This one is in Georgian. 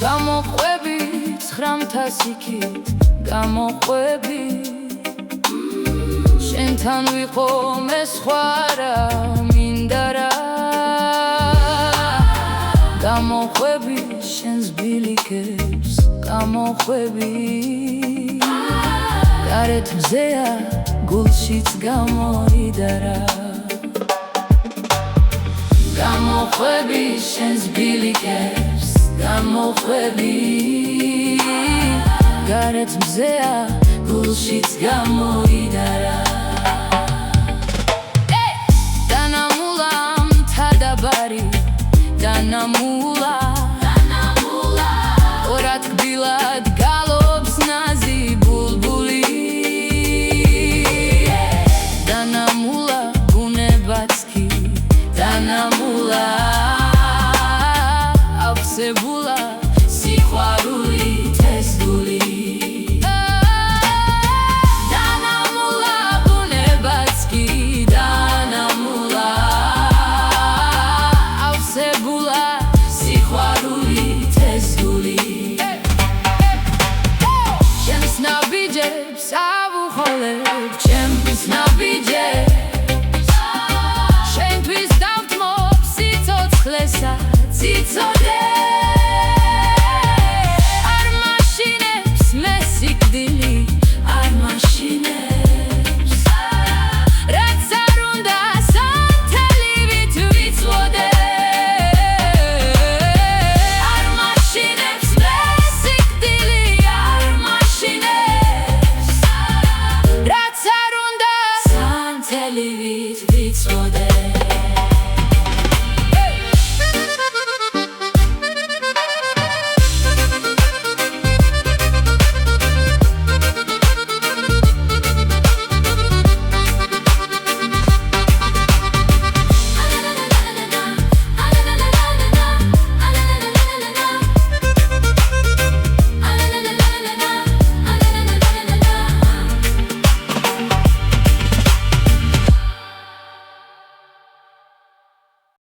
გამოყვები 900 იქით გამოყვები შენთან ვიყო მე სხვა რა მინდა რა გამოყვები შენს ბილიკებს გამოყვები გარეთ მზეა გულშიც გამოიდარა გამოყვები შენს ბილიკებს გამოყვები გარეთ მზეა გულშიც გამოიდარა დანამულა მთა-დაბარი დანამულა ორად კბილად გალობს ნაზი ბულბული დანამულა ბუნებაც კი დანამულა ავსებული